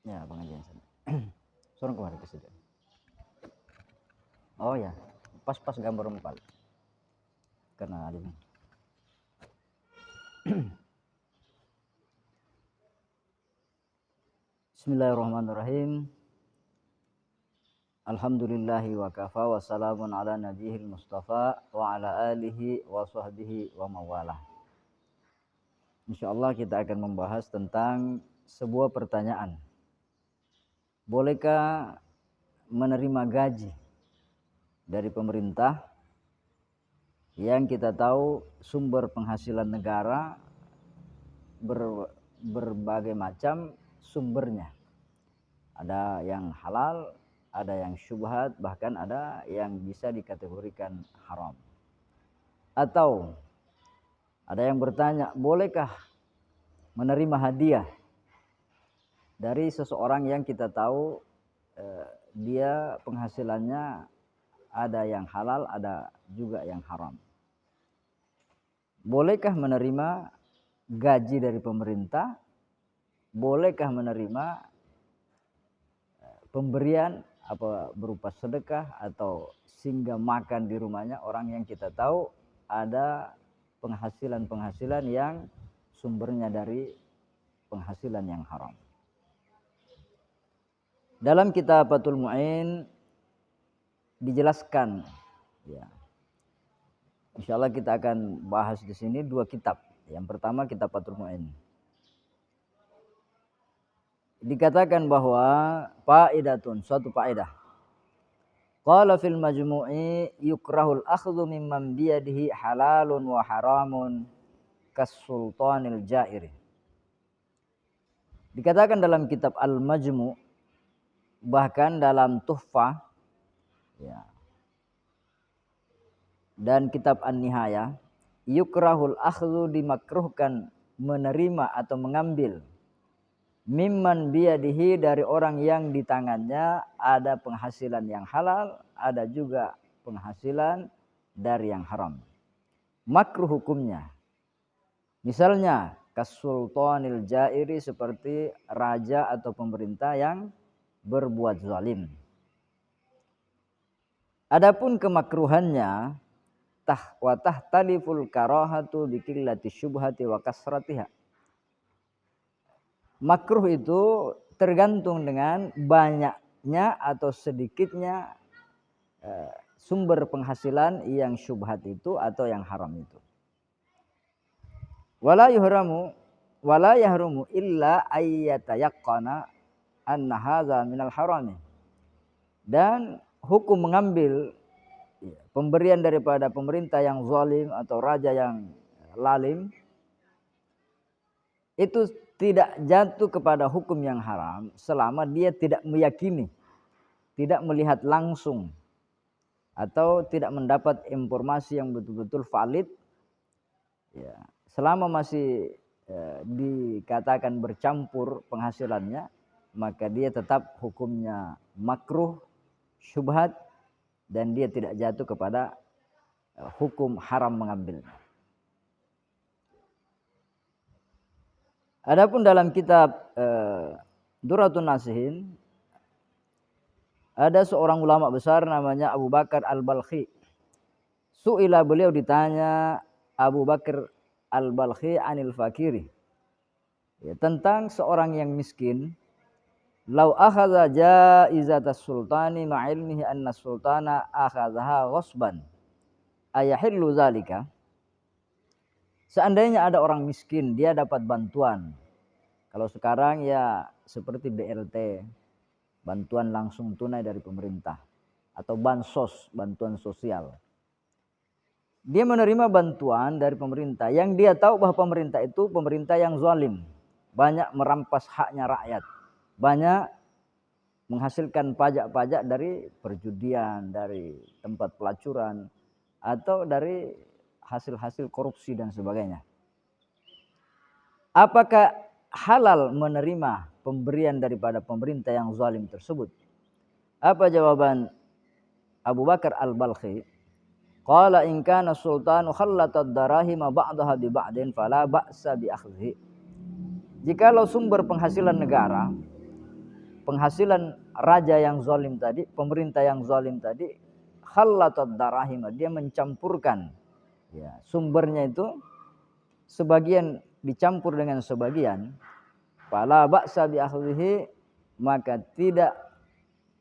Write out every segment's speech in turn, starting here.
Ya, pengajian sana. Sorong kemarin ke situ. Oh ya, pas-pas gambar empal. Karena ada ini. Bismillahirrahmanirrahim. Alhamdulillahi wa kafa wa salamun ala nabiyil mustafa wa ala alihi wa sahbihi wa mawalah. Insyaallah kita akan membahas tentang sebuah pertanyaan. Bolehkah menerima gaji dari pemerintah yang kita tahu sumber penghasilan negara berbagai macam sumbernya. Ada yang halal, ada yang syubhat, bahkan ada yang bisa dikategorikan haram. Atau ada yang bertanya, bolehkah menerima hadiah dari seseorang yang kita tahu dia penghasilannya ada yang halal, ada juga yang haram. Bolehkah menerima gaji dari pemerintah? Bolehkah menerima pemberian apa berupa sedekah atau singgah makan di rumahnya orang yang kita tahu ada penghasilan-penghasilan yang sumbernya dari penghasilan yang haram. Dalam kitab Fathul Mu'in dijelaskan, ya. Insyaallah kita akan bahas di sini dua kitab. Yang pertama kitab Fathul Mu'in. Dikatakan bahwa faidatun, suatu faedah. Qala fil majmu'i yukrahul akhdhu mimman biyadihi halalun wa haramun kas-sultanil ja'iri. Dikatakan dalam kitab Al-Majmu' bahkan dalam Tuhfah, ya, dan kitab An-Nihayah, yukrahul akhdhu, dimakruhkan menerima atau mengambil mimman biyadihi, dari orang yang di tangannya ada penghasilan yang halal, ada juga penghasilan dari yang haram. Makruh hukumnya. Misalnya kasultanil jairi, seperti raja atau pemerintah yang berbuat zalim. Adapun kemakruhannya wa tahtaliful karahatu bikillati syubhati wa kasratiha. Makruh itu tergantung dengan banyaknya atau sedikitnya sumber penghasilan yang syubhat itu atau yang haram itu. Wala yahrumu illa ayyatayaqqana anna hadza minal harami. Dan hukum mengambil pemberian daripada pemerintah yang zalim atau raja yang lalim itu tidak jatuh kepada hukum yang haram selama dia tidak meyakini, tidak melihat langsung, atau tidak mendapat informasi yang betul-betul valid. Ya, selama masih dikatakan bercampur penghasilannya, maka dia tetap hukumnya makruh, syubhat, dan dia tidak jatuh kepada hukum haram mengambilnya. Adapun dalam kitab Durratun Nasihin ada seorang ulama besar namanya Abu Bakar Al-Balkhi. Su'ila, beliau ditanya Abu Bakar Al-Balkhi anil fakiri, ya, tentang seorang yang miskin. Lau akhadha jaizatas sultani ma'ilmihi anna sultana akhadhaha ghasban ayahillu zalika. Seandainya ada orang miskin, dia dapat bantuan. Kalau sekarang ya seperti BLT, bantuan langsung tunai dari pemerintah, atau bansos, bantuan sosial. Dia menerima bantuan dari pemerintah yang dia tahu bahwa pemerintah itu pemerintah yang zalim, banyak merampas haknya rakyat, banyak menghasilkan pajak-pajak dari perjudian, dari tempat pelacuran, atau dari hasil-hasil korupsi dan sebagainya. Apakah halal menerima pemberian daripada pemerintah yang zalim tersebut? Apa jawaban Abu Bakar Al-Balkhi? Qala in kana sultanu khallatad darahima ba'daha bi ba'din fala ba'sa bi akhdhi. Jikalau sumber penghasilan negara penghasilan raja yang zalim tadi, pemerintah yang zalim tadi, khallatat darahim, dia mencampurkan ya, sumbernya itu sebagian dicampur dengan sebagian, fala ba'sa bi akhdhihi, maka tidak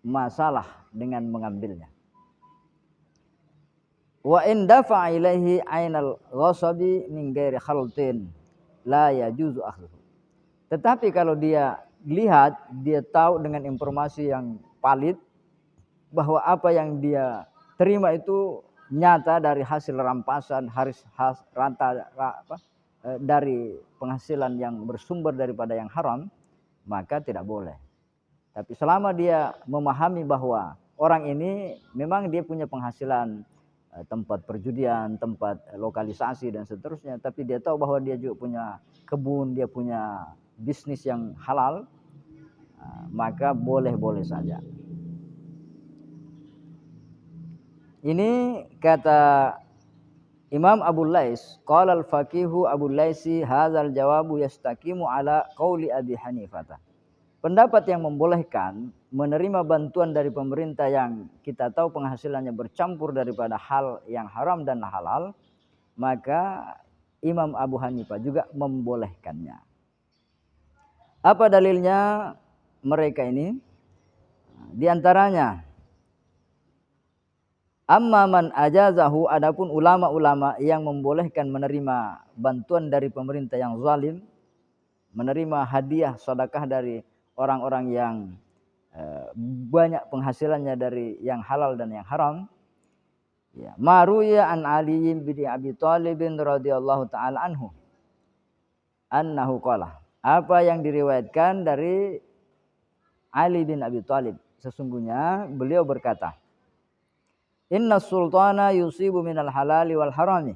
masalah dengan mengambilnya. Wa in dafa'a ilaihi ainal ghasabi min ghairi khaltin la yajuzu akhdhuhu. Tetapi kalau dia lihat, dia tahu dengan informasi yang valid bahwa apa yang dia terima itu nyata dari hasil rampasan, dari penghasilan yang bersumber daripada yang haram, maka tidak boleh. Tapi selama dia memahami bahwa orang ini memang dia punya penghasilan tempat perjudian, tempat lokalisasi dan seterusnya, tapi dia tahu bahwa dia juga punya kebun, dia punya bisnis yang halal, maka boleh-boleh saja. Ini kata Imam Abu Lais, qala al-faqihu Abu Laisi hadzal jawabu yastaqimu ala qauli Abi Hanifah. Pendapat yang membolehkan menerima bantuan dari pemerintah yang kita tahu penghasilannya bercampur daripada hal yang haram dan halal, maka Imam Abu Hanifah juga membolehkannya. Apa dalilnya mereka ini? Di antaranya, amma man ajazahu, adapun ulama-ulama yang membolehkan menerima bantuan dari pemerintah yang zalim, menerima hadiah sedekah dari orang-orang yang banyak penghasilannya dari yang halal dan yang haram. Ya, maruya an Ali bin Abi Thalib radhiyallahu taala anhu annahu qala, apa yang diriwayatkan dari Ali bin Abi Thalib, sesungguhnya beliau berkata, inna sultana yusibu minal halali wal harami,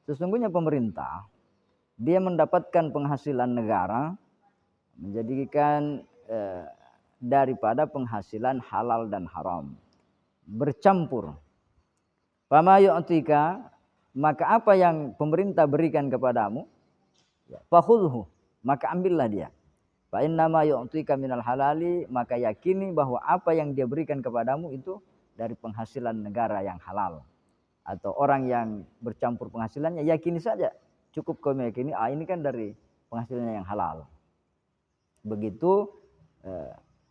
sesungguhnya pemerintah dia mendapatkan penghasilan negara, menjadikan daripada penghasilan halal dan haram bercampur. Fama yu'tika, maka apa yang pemerintah berikan kepadamu, fakhudhu, maka ambillah dia. Fa inna ma yu'tika minal halali, maka yakini bahwa apa yang dia berikan kepadamu itu dari penghasilan negara yang halal. Atau orang yang bercampur penghasilannya, yakini saja, cukup kau meyakini ini kan dari penghasilannya yang halal. Begitu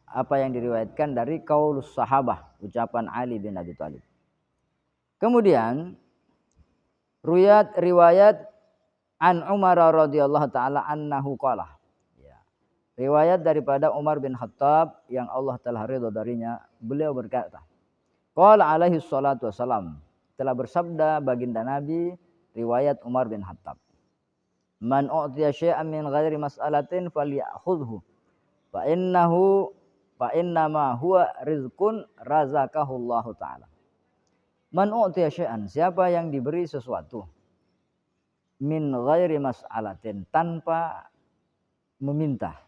apa yang diriwayatkan dari qaulus sahabah, ucapan Ali bin Abi Thalib. Kemudian riwayat an Umar radhiyallahu taala annahu qala, ya, riwayat daripada Umar bin Khattab yang Allah telah ridha darinya, beliau berkata, qala alaihi salatu wassalam, telah bersabda baginda Nabi, riwayat Umar bin Khattab, man u'tiya syai'an min ghairi mas'alatin falyakhudhu fa innama huwa rizqun razaqahullahu ta'ala. Man u'tiya syai'an, siapa yang diberi sesuatu, min ghairi mas'alatin, tanpa meminta,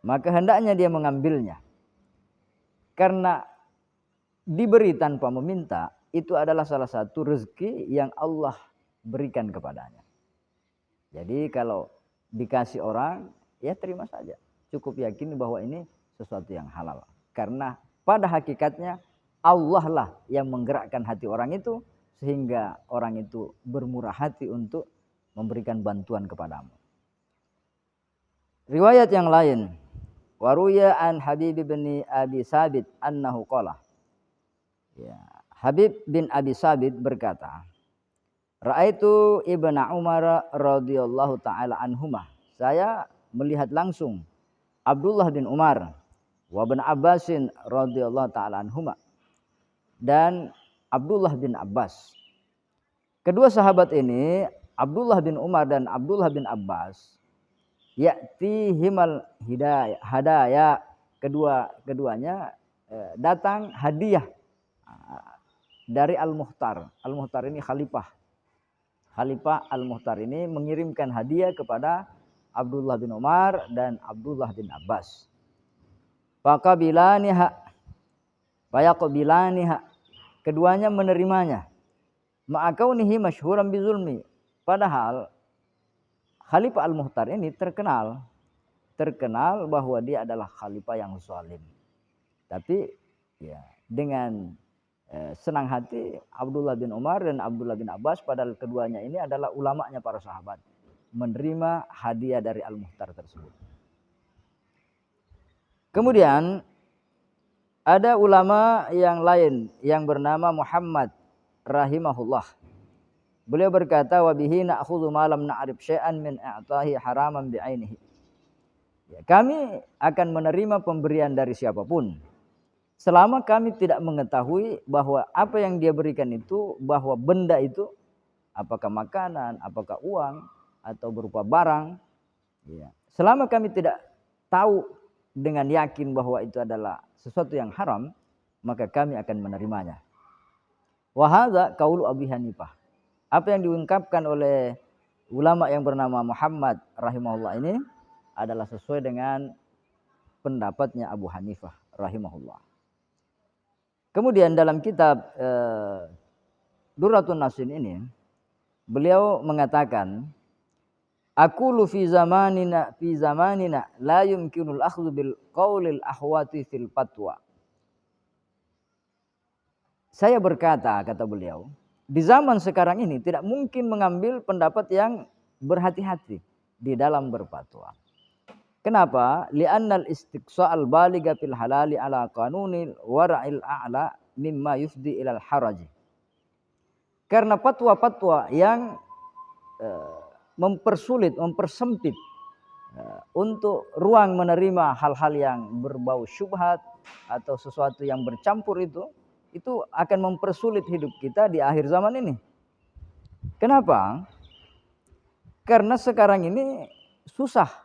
maka hendaknya dia mengambilnya. Karena diberi tanpa meminta itu adalah salah satu rezeki yang Allah berikan kepadanya. Jadi kalau dikasih orang, ya terima saja. Cukup yakin bahwa ini sesuatu yang halal. Karena pada hakikatnya Allah lah yang menggerakkan hati orang itu, sehingga orang itu bermurah hati untuk memberikan bantuan kepadamu. Riwayat yang lain, waruya an Habib bin Abi Sabit annahu qala, ya, Habib bin Abi Sabit berkata, Ra'aitu Ibnu Umar radhiyallahu taala anhuma, saya melihat langsung Abdullah bin Umar wa bin Abbasin radhiyallahu taala anhuma, dan Abdullah bin Abbas. Kedua sahabat ini, Abdullah bin Umar dan Abdullah bin Abbas, ya'tihimal hadaya, keduanya datang hadiah dari Al-Mukhtar. Al-Mukhtar ini khalifah Al-Mukhtar ini mengirimkan hadiah kepada Abdullah bin Umar dan Abdullah bin Abbas. Faqabilaniha, keduanya menerimanya. Ma'akaunihi masyhuran bizulmi, padahal Khalifah Al-Mukhtar ini terkenal terkenal bahwa dia adalah khalifah yang zalim. Tapi ya dengan senang hati Abdullah bin Umar dan Abdullah bin Abbas, padahal keduanya ini adalah ulamanya para sahabat, menerima hadiah dari Al-Mukhtar tersebut. Kemudian ada ulama yang lain yang bernama Muhammad rahimahullah. Beliau berkata, wa bihi na'khudhu ma lam na'rif syai'an min i'tahi haraman bi'ainihi. Ya, kami akan menerima pemberian dari siapapun selama kami tidak mengetahui bahwa apa yang dia berikan itu, bahwa benda itu apakah makanan, apakah uang atau berupa barang. Ya. Selama kami tidak tahu dengan yakin bahwa itu adalah sesuatu yang haram, maka kami akan menerimanya. Wa hadza qaulu Abi Hanifah. Apa yang diungkapkan oleh ulama yang bernama Muhammad rahimahullah ini adalah sesuai dengan pendapatnya Abu Hanifah rahimahullah. Kemudian dalam kitab Durratun Nasin ini beliau mengatakan, aqulu fi zamanina la yumkinul akhdhu bil qaulil ahwati fil fatwa. Saya berkata, kata beliau, di zaman sekarang ini tidak mungkin mengambil pendapat yang berhati-hati di dalam berfatwa. Kenapa? Li'annal istiqsa'al baligha fil halali ala qanunil wara'il a'la mimma yufdi ilal haraji. Karena fatwa-fatwa yang mempersulit, mempersempit untuk ruang menerima hal-hal yang berbau syubhat atau sesuatu yang bercampur itu akan mempersulit hidup kita di akhir zaman ini. Kenapa? Karena sekarang ini susah.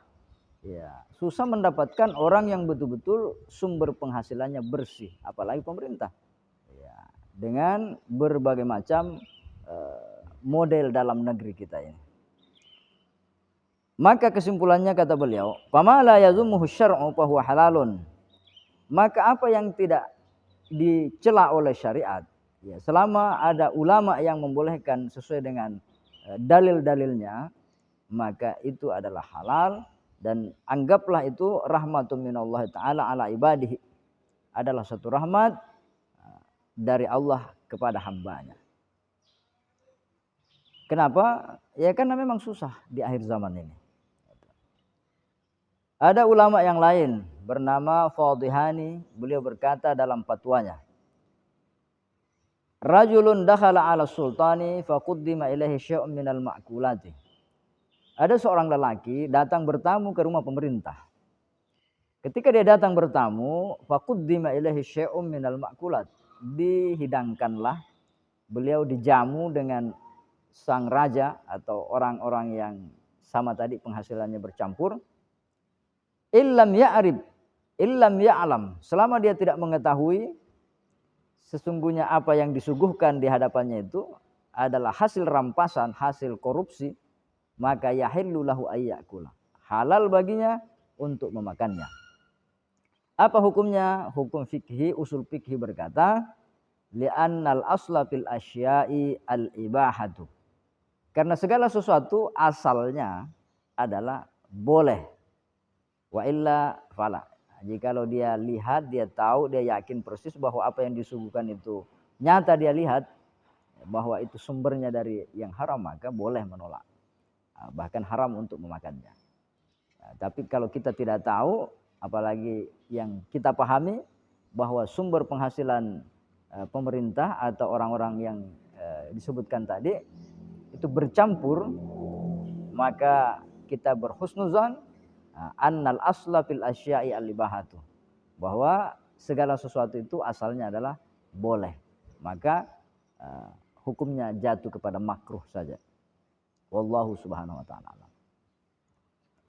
Ya, susah mendapatkan orang yang betul-betul sumber penghasilannya bersih, apalagi pemerintah. Ya, dengan berbagai macam model dalam negeri kita ini. Maka kesimpulannya kata beliau, "Fama la yazumuhu syar'u fa huwa halalun." Maka apa yang tidak dicela oleh syariat, ya, selama ada ulama yang membolehkan sesuai dengan dalil-dalilnya, maka itu adalah halal. Dan anggaplah itu rahmatun minallah ta'ala ala ibadihi, adalah satu rahmat dari Allah kepada hambanya. Kenapa? Ya karena memang susah di akhir zaman ini. Ada ulama yang lain bernama Fadhihani, beliau berkata dalam fatwanya, rajulun dakhala ala sultani faquddima ilaihi syai'un minal ma'kulati. Ada seorang lelaki datang bertamu ke rumah pemerintah. Ketika dia datang bertamu, faquddima ilaihi syai'un minal ma'kulat. Dihidangkanlah, beliau dijamu dengan sang raja atau orang-orang yang sama tadi penghasilannya bercampur. Illam ya'rib, illam ya'lam. Selama dia tidak mengetahui sesungguhnya apa yang disuguhkan di hadapannya itu adalah hasil rampasan, hasil korupsi, maka yahillu lahu ayyakula. Halal baginya untuk memakannya. Apa hukumnya? Hukum fikhi, usul fikhi berkata, li'annal asla fil asya'i al-ibahatu. Karena segala sesuatu asalnya adalah boleh. Wa illa fala. Jikalau dia lihat, dia tahu, dia yakin persis bahwa apa yang disuguhkan itu nyata, dia lihat bahwa itu sumbernya dari yang haram, maka boleh menolak. Bahkan haram untuk memakannya. Tapi kalau kita tidak tahu, apalagi yang kita pahami bahwa sumber penghasilan pemerintah atau orang-orang yang disebutkan tadi itu bercampur, maka kita berhusnuzan annal asla fil asya'i al-ibahatu, bahwa segala sesuatu itu asalnya adalah boleh, maka hukumnya jatuh kepada makruh saja. Wallahu subhanahu wa ta'ala.